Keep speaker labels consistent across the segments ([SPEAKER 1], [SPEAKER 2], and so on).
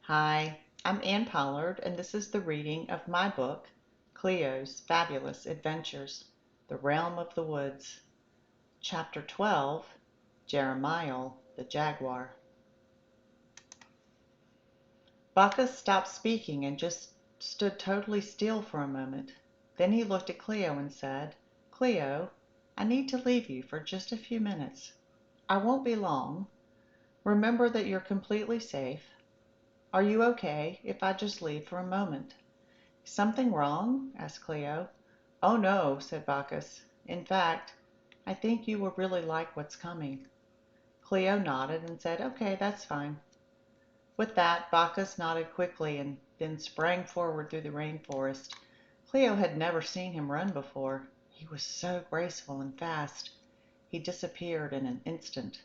[SPEAKER 1] Hi, I'm Anne Pollard, and this is the reading of my book, Cleo's Fabulous Adventures, The Realm of the Woods, Chapter 12, Jeremiel the Jaguar. Bacchus stopped speaking and just stood totally still for a moment. Then he looked at Cleo and said, Cleo, I need to leave you for just a few minutes. I won't be long. Remember that you're completely safe. Are you okay if I just leave for a moment? Something wrong? Asked Cleo. Oh no, said Bacchus. In fact, I think you will really like what's coming. Cleo nodded and said, Okay, that's fine. With that, Bacchus nodded quickly and then sprang forward through the rainforest. Cleo had never seen him run before. He was so graceful and fast. He disappeared in an instant.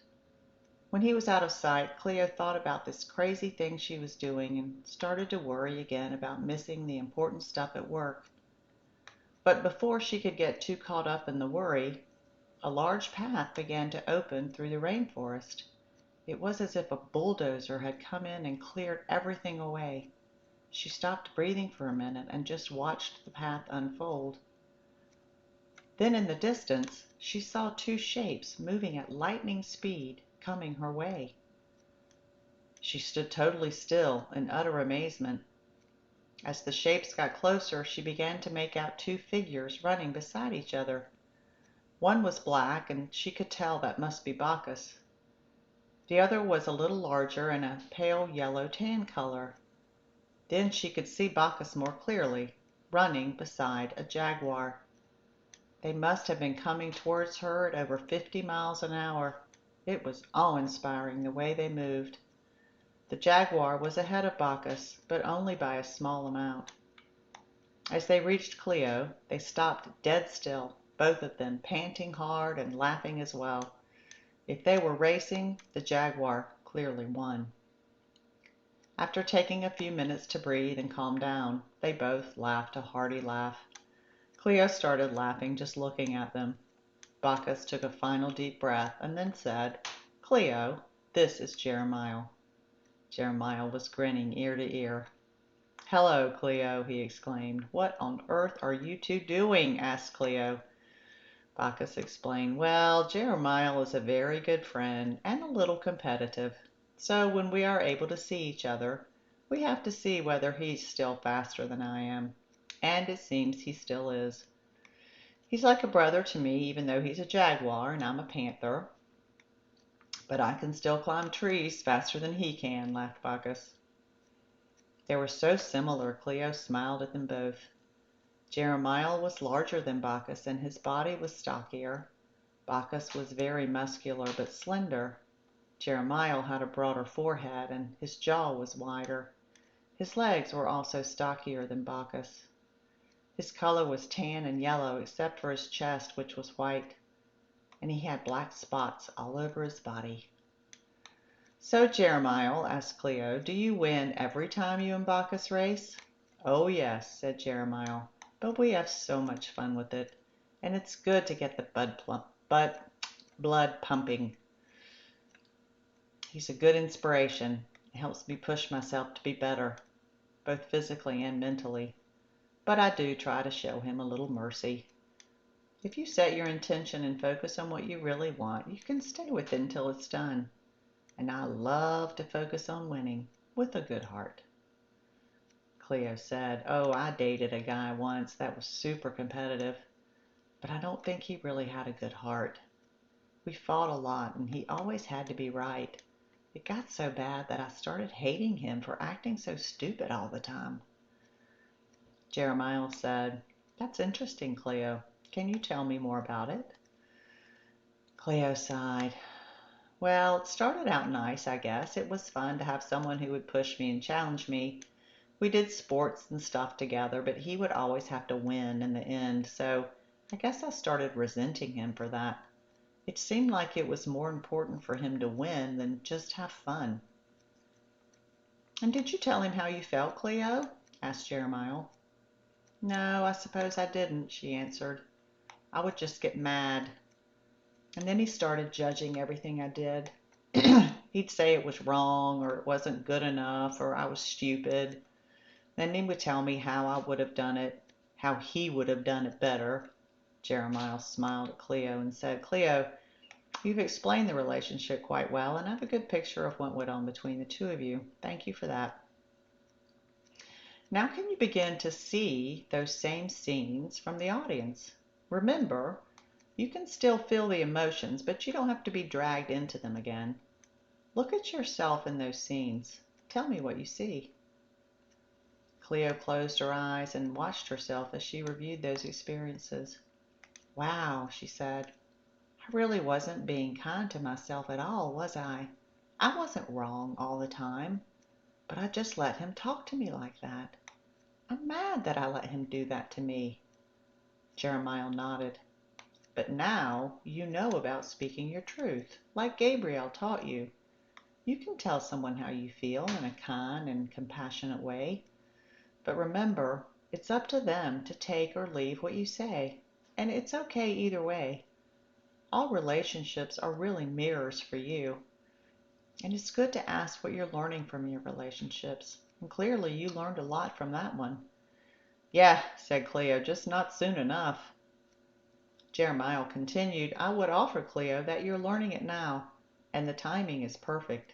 [SPEAKER 1] When he was out of sight, Cleo thought about this crazy thing she was doing and started to worry again about missing the important stuff at work. But before she could get too caught up in the worry, a large path began to open through the rainforest. It was as if a bulldozer had come in and cleared everything away. She stopped breathing for a minute and just watched the path unfold. Then in the distance, she saw two shapes moving at lightning speed coming her way. She stood totally still in utter amazement. As the shapes got closer, she began to make out two figures running beside each other. One was black, and she could tell that must be Bacchus. The other was a little larger and a pale yellow tan color. Then she could see Bacchus more clearly, running beside a jaguar. They must have been coming towards her at over 50 miles an hour. It was awe-inspiring the way they moved. The jaguar was ahead of Bacchus, but only by a small amount. As they reached Cleo, they stopped dead still, both of them panting hard and laughing as well. If they were racing, the jaguar clearly won. After taking a few minutes to breathe and calm down, they both laughed a hearty laugh. Cleo started laughing just looking at them. Bacchus took a final deep breath and then said, Cleo, this is Jeremiel. Jeremiel was grinning ear to ear. Hello, Cleo, he exclaimed. What on earth are you two doing? Asked Cleo. Bacchus explained, Well, Jeremiel is a very good friend and a little competitive. So when we are able to see each other, we have to see whether he's still faster than I am. And it seems he still is. He's like a brother to me, even though he's a jaguar and I'm a panther. But I can still climb trees faster than he can, laughed Bacchus. They were so similar, Cleo smiled at them both. Jeremiel was larger than Bacchus, and his body was stockier. Bacchus was very muscular but slender. Jeremiel had a broader forehead, and his jaw was wider. His legs were also stockier than Bacchus. His color was tan and yellow except for his chest, which was white, and he had black spots all over his body. So, Jeremiel, asked Cleo, do you win every time you and Bacchus race? Oh, yes, said Jeremiel, but we have so much fun with it, and it's good to get the blood pumping. He's a good inspiration. It helps me push myself to be better, both physically and mentally. But I do try to show him a little mercy. If you set your intention and focus on what you really want, you can stay with it until it's done. And I love to focus on winning with a good heart. Cleo said, Oh, I dated a guy once that was super competitive, but I don't think he really had a good heart. We fought a lot, and he always had to be right. It got so bad that I started hating him for acting so stupid all the time. Jeremiel said, That's interesting, Cleo. Can you tell me more about it? Cleo sighed. Well, it started out nice, I guess. It was fun to have someone who would push me and challenge me. We did sports and stuff together, but he would always have to win in the end, so I guess I started resenting him for that. It seemed like it was more important for him to win than just have fun. And did you tell him how you felt, Cleo? Asked Jeremiel. No, I suppose I didn't, she answered. I would just get mad. And then he started judging everything I did. He'd say it was wrong, or it wasn't good enough, or I was stupid. Then he would tell me how I would have done it, how he would have done it better. Jeremiel smiled at Cleo and said, Cleo, you've explained the relationship quite well, and I have a good picture of what went on between the two of you. Thank you for that. Now can you begin to see those same scenes from the audience? Remember, you can still feel the emotions, but you don't have to be dragged into them again. Look at yourself in those scenes. Tell me what you see. Cleo closed her eyes and watched herself as she reviewed those experiences. Wow, she said. I really wasn't being kind to myself at all, was I? I wasn't wrong all the time, but I just let him talk to me like that. I'm mad that I let him do that to me. Jeremiel nodded. But now you know about speaking your truth, like Gabriel taught you. You can tell someone how you feel in a kind and compassionate way. But remember, it's up to them to take or leave what you say, and it's okay either way. All relationships are really mirrors for you, and it's good to ask what you're learning from your relationships, and clearly you learned a lot from that one. Yeah, said Cleo, just not soon enough. Jeremiel continued, I would offer, Cleo, that you're learning it now, and the timing is perfect,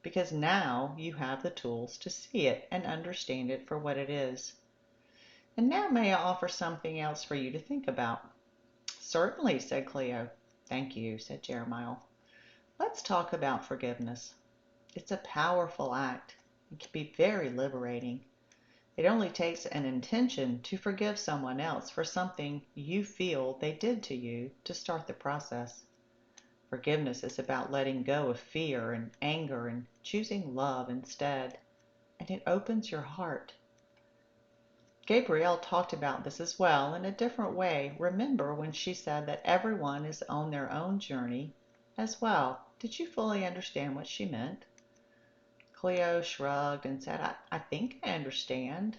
[SPEAKER 1] because now you have the tools to see it and understand it for what it is. And now may I offer something else for you to think about? Certainly, said Cleo. Thank you, said Jeremiel. Let's talk about forgiveness. It's a powerful act. It can be very liberating. It only takes an intention to forgive someone else for something you feel they did to you to start the process. Forgiveness is about letting go of fear and anger and choosing love instead, and it opens your heart. Gabrielle talked about this as well in a different way. Remember when she said that everyone is on their own journey as well. Did you fully understand what she meant? Cleo shrugged and said, I think I understand.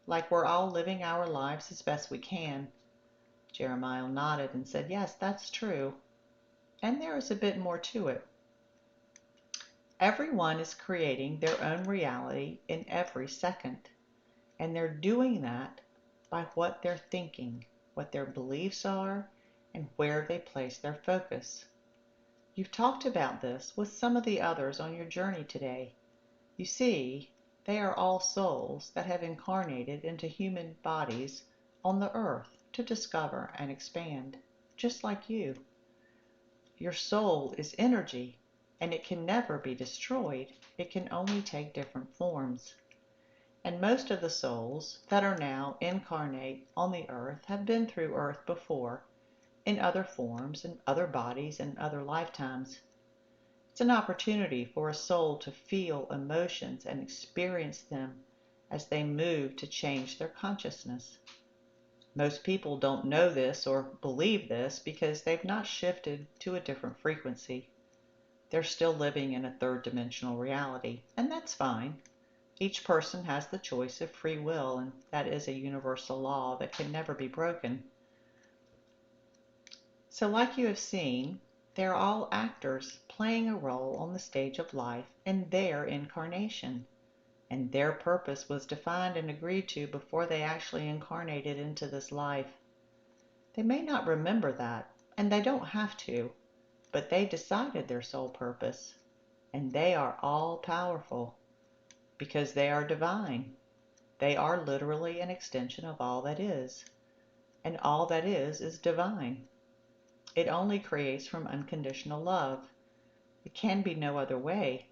[SPEAKER 1] Like we're all living our lives as best we can. Jeremiel nodded and said, yes, that's true. And there is a bit more to it. Everyone is creating their own reality in every second. And they're doing that by what they're thinking, what their beliefs are, and where they place their focus. You've talked about this with some of the others on your journey today. You see, they are all souls that have incarnated into human bodies on the earth to discover and expand, just like you. Your soul is energy, and it can never be destroyed. It can only take different forms. And most of the souls that are now incarnate on the earth have been through earth before, in other forms, in other bodies, and other lifetimes. It's an opportunity for a soul to feel emotions and experience them as they move to change their consciousness. Most people don't know this or believe this because they've not shifted to a different frequency. They're still living in a third-dimensional reality, and that's fine. Each person has the choice of free will, and that is a universal law that can never be broken. So like you have seen, they're all actors playing a role on the stage of life in their incarnation, and their purpose was defined and agreed to before they actually incarnated into this life. They may not remember that, and they don't have to, but they decided their soul purpose, and they are all powerful because they are divine. They are literally an extension of all that is, and all that is divine. It only creates from unconditional love. It can be no other way.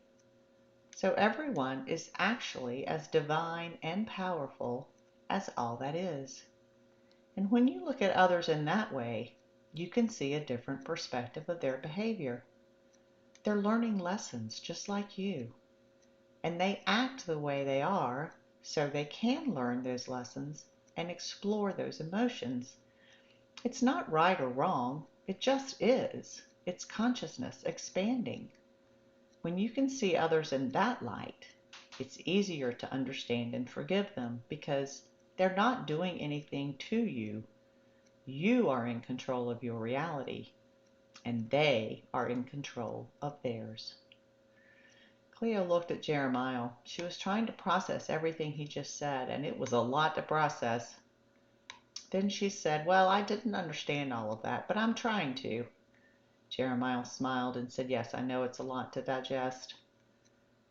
[SPEAKER 1] So everyone is actually as divine and powerful as all that is. And when you look at others in that way, you can see a different perspective of their behavior. They're learning lessons just like you. And they act the way they are so they can learn those lessons and explore those emotions. It's not right or wrong, it just is. It's consciousness expanding. When you can see others in that light, it's easier to understand and forgive them because they're not doing anything to you. You are in control of your reality, and they are in control of theirs. Cleo looked at Jeremiel. She was trying to process everything he just said, and it was a lot to process. Then she said, "Well, I didn't understand all of that, but I'm trying to." Jeremiel smiled and said, "Yes, I know it's a lot to digest.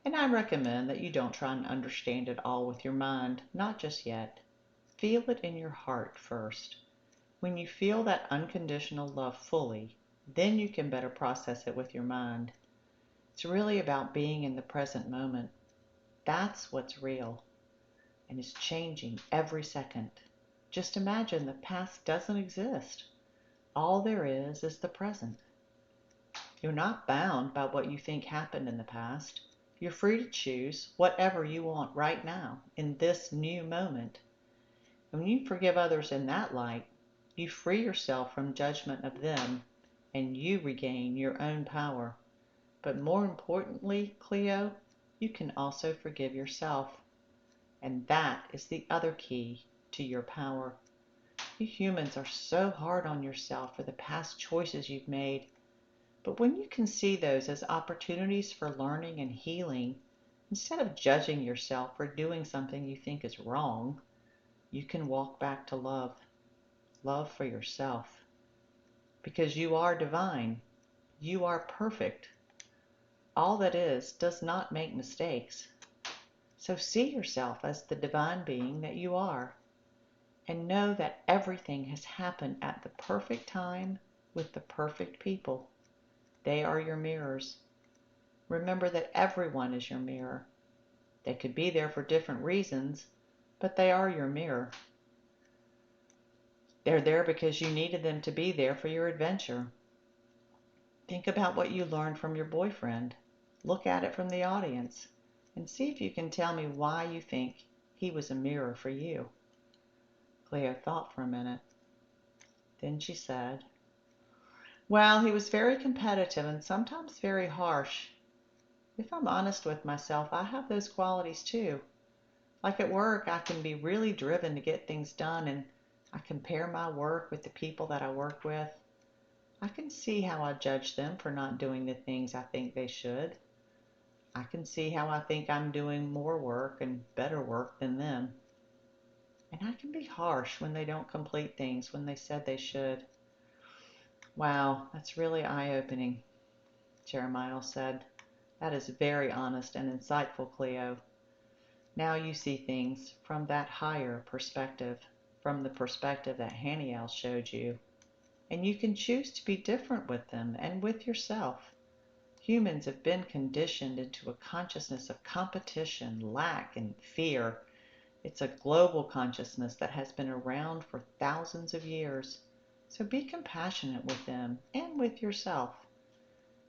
[SPEAKER 1] And I recommend that you don't try and understand it all with your mind, not just yet. Feel it in your heart first. When you feel that unconditional love fully, then you can better process it with your mind. It's really about being in the present moment. That's what's real, and is changing every second. Just imagine the past doesn't exist. All there is the present. You're not bound by what you think happened in the past. You're free to choose whatever you want right now, in this new moment. And when you forgive others in that light, you free yourself from judgment of them, and you regain your own power. But more importantly, Cleo, you can also forgive yourself. And that is the other key to your power. You humans are so hard on yourself for the past choices you've made. But when you can see those as opportunities for learning and healing, instead of judging yourself for doing something you think is wrong, you can walk back to love. Love for yourself. Because you are divine. You are perfect. All that is does not make mistakes. So see yourself as the divine being that you are. And know that everything has happened at the perfect time with the perfect people. They are your mirrors. Remember that everyone is your mirror. They could be there for different reasons, but they are your mirror. They're there because you needed them to be there for your adventure. Think about what you learned from your boyfriend. Look at it from the audience and see if you can tell me why you think he was a mirror for you. Cleo thought for a minute. Then she said, "Well, he was very competitive and sometimes very harsh. If I'm honest with myself, I have those qualities too. Like at work, I can be really driven to get things done, and I compare my work with the people that I work with. I can see how I judge them for not doing the things I think they should. I can see how I think I'm doing more work and better work than them. And I can be harsh when they don't complete things when they said they should." "Wow, that's really eye-opening," Jeremiel said. "That is very honest and insightful, Cleo. Now you see things from that higher perspective, from the perspective that Haniel showed you. And you can choose to be different with them and with yourself. Humans have been conditioned into a consciousness of competition, lack, and fear. It's a global consciousness that has been around for thousands of years. So be compassionate with them and with yourself.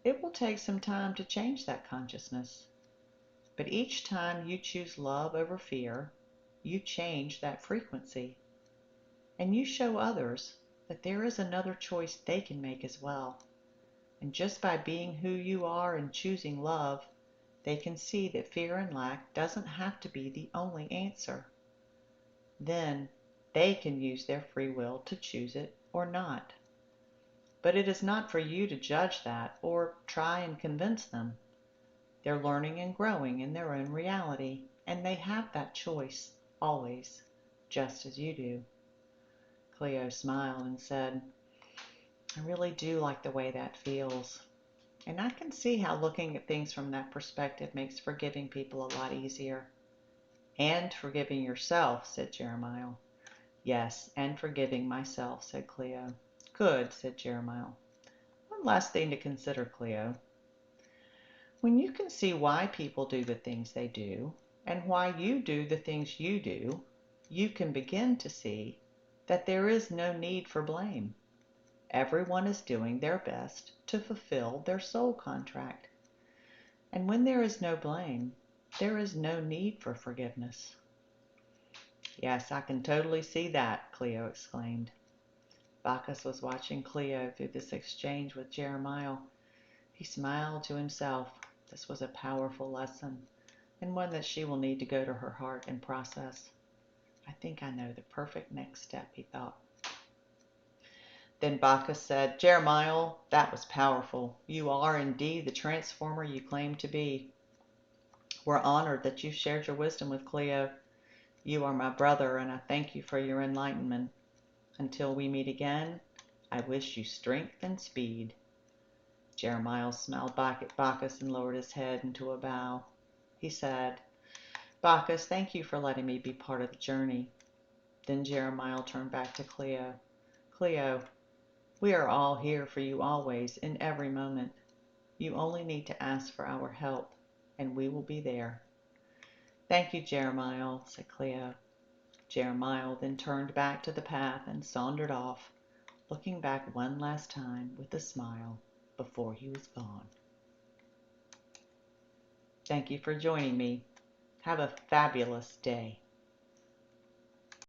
[SPEAKER 1] It will take some time to change that consciousness. But each time you choose love over fear, you change that frequency. And you show others that there is another choice they can make as well. And just by being who you are and choosing love, they can see that fear and lack doesn't have to be the only answer. Then they can use their free will to choose it or not. But it is not for you to judge that or try and convince them. They're learning and growing in their own reality, and they have that choice, always, just as you do." Cleo smiled and said, "I really do like the way that feels. And I can see how looking at things from that perspective makes forgiving people a lot easier." "And forgiving yourself," said Jeremiel. "Yes, and forgiving myself," said Cleo. "Good," said Jeremiel. "One last thing to consider, Cleo. When you can see why people do the things they do, and why you do the things you do, you can begin to see that there is no need for blame. Everyone is doing their best to fulfill their soul contract. And when there is no blame, there is no need for forgiveness." "Yes, I can totally see that," Cleo exclaimed. Bacchus was watching Cleo through this exchange with Jeremiel. He smiled to himself. This was a powerful lesson, and one that she will need to go to her heart and process. "I think I know the perfect next step," he thought. Then Bacchus said, "Jeremiel, that was powerful. You are indeed the transformer you claim to be." We're honored that you've shared your wisdom with Cleo. You are my brother, and I thank you for your enlightenment. Until we meet again, I wish you strength and speed." Jeremiel smiled back at Bacchus and lowered his head into a bow. He said, "Bacchus, thank you for letting me be part of the journey." Then Jeremiel turned back to Cleo. "Cleo, we are all here for you always, in every moment. You only need to ask for our help, and we will be there." "Thank you, Jeremiel," said Cleo. Jeremiel then turned back to the path and sauntered off, looking back one last time with a smile before he was gone. Thank you for joining me. Have a fabulous day.